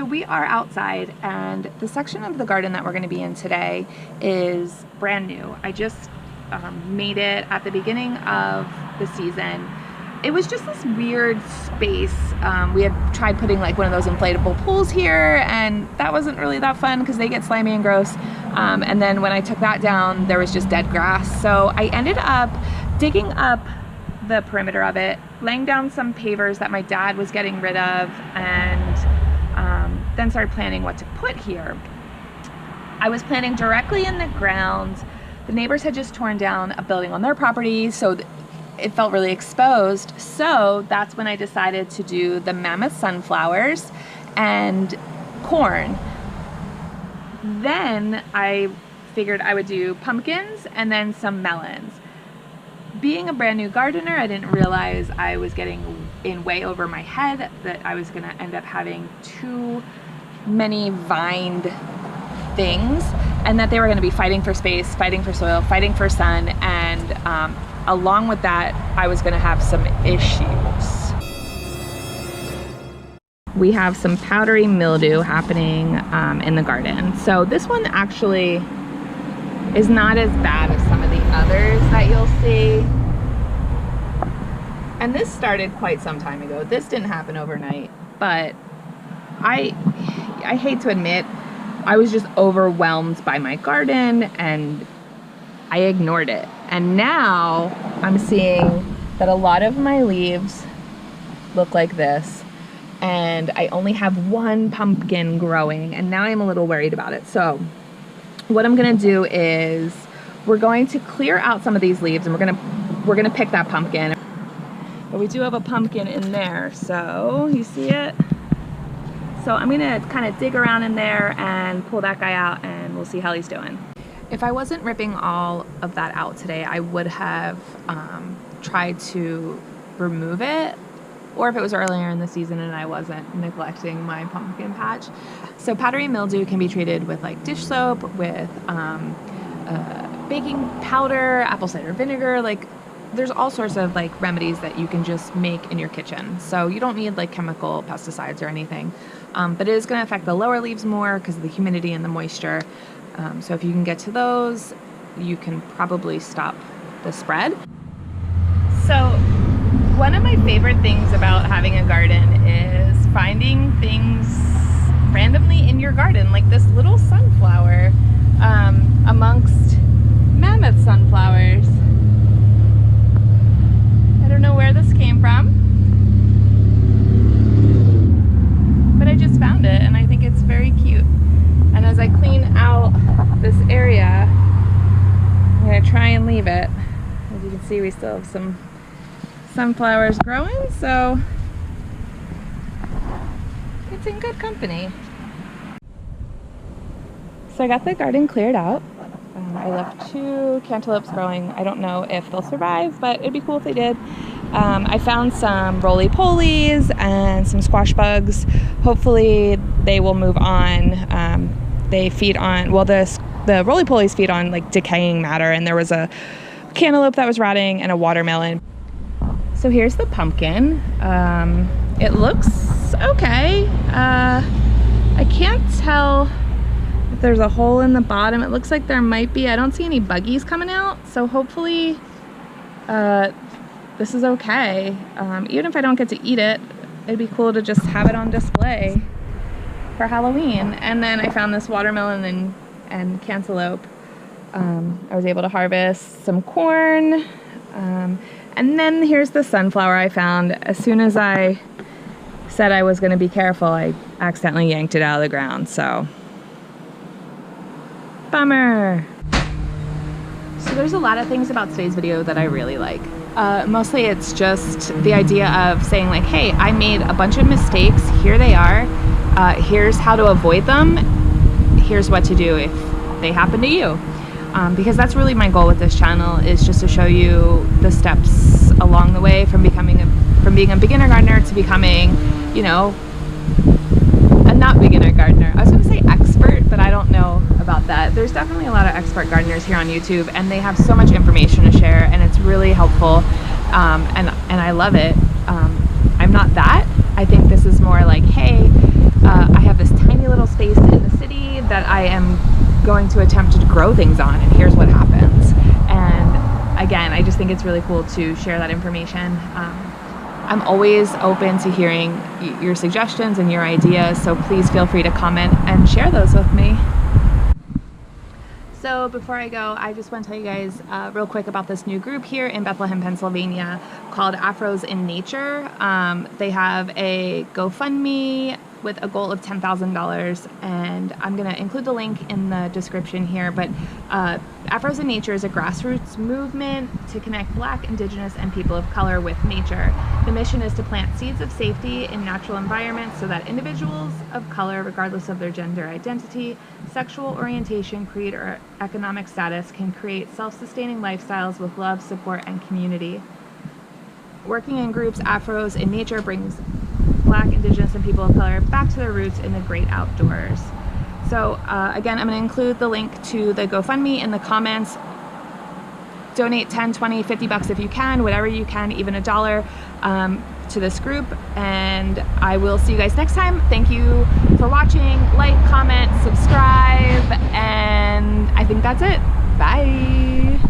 we are outside, and the section of the garden that we're going to be in today is brand new. I just made it at the beginning of the season. It was just this weird space. We had tried putting like one of those inflatable pools here, and that wasn't really that fun because they get slimy and gross. And then when I took that down, there was just dead grass. So I ended up digging up the perimeter of it, laying down some pavers that my dad was getting rid of, and then started planning what to put here. I was planting directly in the ground. The neighbors had just torn down a building on their property, so it felt really exposed. So that's when I decided to do the mammoth sunflowers and corn. Then I figured I would do pumpkins and then some melons. Being a brand new gardener, I didn't realize I was getting in way over my head, that I was gonna end up having too many vined things, and that they were gonna be fighting for space, fighting for soil, fighting for sun, and along with that, I was gonna have some issues. We have some powdery mildew happening in the garden. So this one actually is not as bad as some of the others that you'll see. And this started quite some time ago. This didn't happen overnight, but I hate to admit, I was just overwhelmed by my garden and I ignored it. And now I'm seeing that a lot of my leaves look like this, and I only have one pumpkin growing, and now I'm a little worried about it. So what I'm gonna do is we're going to clear out some of these leaves, and we're gonna pick that pumpkin. But we do have a pumpkin in there, so you see it? So I'm gonna kind of dig around in there and pull that guy out, and we'll see how he's doing. If I wasn't ripping all of that out today, I would have tried to remove it, or if it was earlier in the season and I wasn't neglecting my pumpkin patch. So powdery mildew can be treated with like dish soap, with baking powder, apple cider vinegar. Like there's all sorts of like remedies that you can just make in your kitchen. So you don't need like chemical pesticides or anything. But it is going to affect the lower leaves more because of the humidity and the moisture. So if you can get to those, you can probably stop the spread. So one of my favorite things about having a garden is finding things randomly in your garden, like this little sunflower amongst mammoth sunflowers. I don't know where this came from, but I just found it and I think it's very cute. And as I clean out this area, I'm going to try and leave it. As you can see, we still have some sunflowers growing, so it's in good company. So I got the garden cleared out. I left 2 cantaloupes growing. I don't know if they'll survive, but it'd be cool if they did. I found some roly-polies and some squash bugs. Hopefully they will move on. They feed on, well, the roly-polies feed on like decaying matter, and there was a cantaloupe that was rotting and a watermelon. So here's the pumpkin. It looks okay. I can't tell if there's a hole in the bottom. It looks like there might be. I don't see any buggies coming out, so hopefully this is okay. Even if I don't get to eat it, it'd be cool to just have it on display for Halloween. And then I found this watermelon and cantaloupe. I was able to harvest some corn. And then here's the sunflower I found. As soon as I said I was going to be careful, I accidentally yanked it out of the ground, so bummer. So there's a lot of things about today's video that I really like. Mostly it's just the idea of saying like, hey, I made a bunch of mistakes, here they are, here's how to avoid them, here's what to do if they happen to you. Because that's really my goal with this channel, is just to show you the steps along the way from being a beginner gardener to becoming, you know, a not beginner gardener. I was going to say expert, but I don't know about that. There's definitely a lot of expert gardeners here on YouTube, and they have so much information to share, and it's really helpful, and I love it. I'm not that. I think this is more like, hey, I have this little space in the city that I am going to attempt to grow things on, and here's what happens. And again, I just think it's really cool to share that information. I'm always open to hearing your suggestions and your ideas, so please feel free to comment and share those with me. So before I go, I just want to tell you guys real quick about this new group here in Bethlehem, Pennsylvania called Afros in Nature. They have a GoFundMe with a goal of $10,000, and I'm going to include the link in the description here. But Afros in Nature is a grassroots movement to connect Black, Indigenous, and people of color with nature. The mission is to plant seeds of safety in natural environments so that individuals of color, regardless of their gender identity, sexual orientation, creed, or economic status, can create self-sustaining lifestyles with love, support, and community. Working in groups, Afros in Nature brings Black, Indigenous, and people of color back to their roots in the great outdoors. So again, I'm going to include the link to the GoFundMe in the comments. Donate 10, 20, 50 bucks if you can, whatever you can, even $1 to this group. And I will see you guys next time. Thank you for watching. Like, comment, subscribe, and I think that's it. Bye.